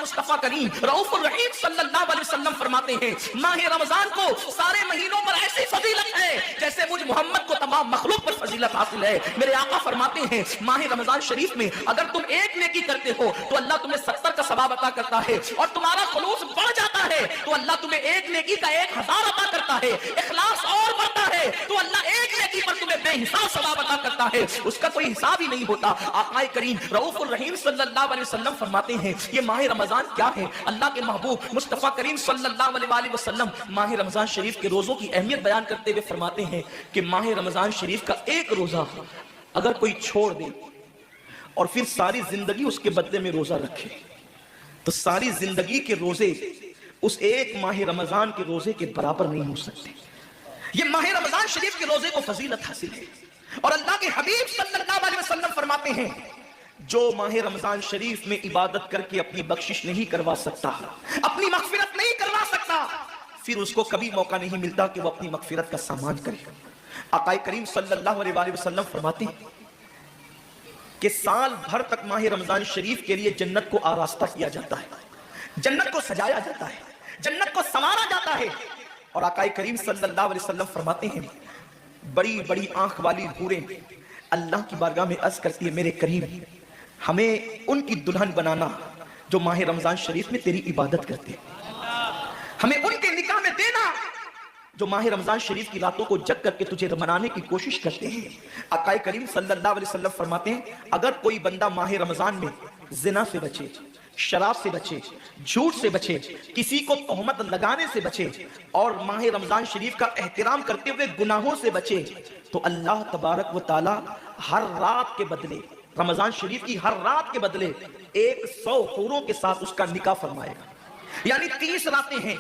मुस्तफा करीम रऊफ रहीम सल्लल्लाहु अलैहि वसल्लम फरमाते हैं माह रमजान को सारे महीनों पर ऐसी फजीलत है जैसे मुझ मोहम्मद को तमाम मखलूक पर फजीलत हासिल है। मेरे आका फरमाते हैं माह रमजान शरीफ में अगर तुम एक नेकी करते हो तो अल्लाह तुम्हें 70 का सवाब अता करता है, और तुम्हारा खुलूस बढ़ जाता है तो अल्लाह तुम्हें एक नेकी का 1000 अता करता है, इखलास और बढ़ता है तो अल्लाह एक नेकी पर तुम्हें बेहिसाब सवाब अता करता है, उसका कोई हिसाब ही नहीं होता। आका करीम रऊफुर रहीम सल्लल्लाहु अलैहि वसल्लम फरमाते हैं ये माह रमजान क्या है। अल्लाह के महबूब मुस्तफा करीम सल्लल्लाहु अलैहि वसल्लम माह रमजान शरीफ के रोजों की अहमियत बयान करते हुए फरमाते हैं कि माह रमजान शरीफ का एक रोजा अगर कोई छोड़ दे और फिर सारी जिंदगी उसके बदले में रोजा रखे तो सारी जिंदगी के रोजे उस एक माह रमजान के रोजे के बराबर नहीं हो सकते। ये माह रमजान शरीफ के रोजे को फजीलत हासिल है, और अल्लाह के हबीब सल्लल्लाहु अलैहि वसल्लम फरमाते हैं जो माह रमजान शरीफ में इबादत करके अपनी बख्शिश नहीं करवा सकता, अपनी मगफिरत नहीं करवा सकता, फिर उसको कभी मौका नहीं मिलता कि वो अपनी मगफिरत का सामान करे। आका करीम सल्लल्लाहु अलैहि वसल्लम फरमाते हैं कि साल भर तक माह रमजान शरीफ के लिए जन्नत को आरास्ता किया जाता है, जन्नत को सजाया जाता है, जन्नत को संवारा जाता है। और आका करीम सल्लल्लाहु अलैहि वसल्लम फरमाते हैं बड़ी बड़ी आंख वाली हूरें अल्लाह की बारगाह में अर्ज करती है मेरे करीम हमें उनकी दुल्हन बनाना जो माह रमजान शरीफ में तेरी इबादत करते हैं, हमें उनके निकाह में देना जो माह रमजान शरीफ की रातों को जग करके तुझे मनाने की कोशिश करते हैं। आका करीम सल्लल्लाहु अलैहि वसल्लम फरमाते हैं अगर कोई बंदा माह रमजान में जिना से बचे, शराब से बचे, झूठ से बचे, किसी को तोहमत लगाने से बचे और माह रमजान शरीफ का एहतराम करते हुए गुनाहों से बचे तो अल्लाह तबारक व तआला हर रात के बदले, रमजान शरीफ की हर रात के बदले 100 हूरों के साथ उसका निकाह फरमाएगा। यानी 30 रातें हैं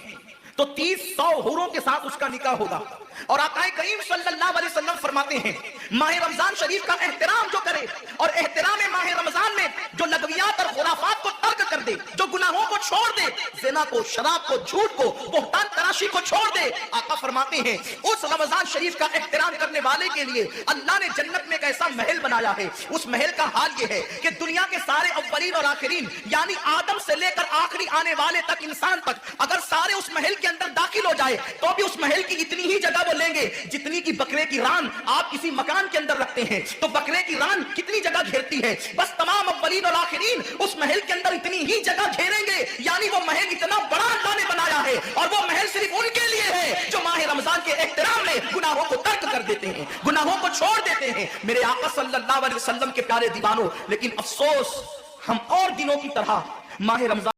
तो 30 हूरों के साथ उसका निकाह होगा। और आका करीम सल्लल्लाहु अलैहि वसल्लम फरमाते हैं माह रमजान शरीफ का एहतराम जो करे और एहतराम माह रमजान में जो लगवियात और खुराफात को तर्क कर दे, जो गुनाहों को छोड़ दे, ज़िना को, शराब को, झूठ को, बोहतान तराशी को छोड़ दे, आका फरमाते हैं उस रमजान शरीफ का एहतराम करने वाले के लिए अल्लाह ने जन्नत में एक ऐसा महल बनाया है। उस महल का हाल ये है कि दुनिया के सारे अव्वलीन और आखिरीन यानी आदम से लेकर आखिरी आने वाले तक, इंसान तक, अगर सारे उस महल के अंदर दाखिल हो जाए तो भी उस महल की इतनी ही जगह वो लेंगे जितनी की बकरे की रान आप किसी मकान के अंदर रखते हैं तो बकरे की रान कितनी जगह घेरती है, बस तमाम अव्वलीन और आखिरीन उस महल के अंदर इतनी ही जगह घेरेंगे। यानी वो महल इतना बड़ा अल्लाह ने बनाया है और वो महल सिर्फ उनके लिए है जो माह रमजान के एहतराम में गुनाहों को तर्क कर देते हैं, गुनाहों को छोड़ देते हैं। मेरे आका सल्लल्लाहु अलैहि वसल्लम के प्यारे दीवानों, लेकिन अफसोस हम और दिनों की तरह माह रमजान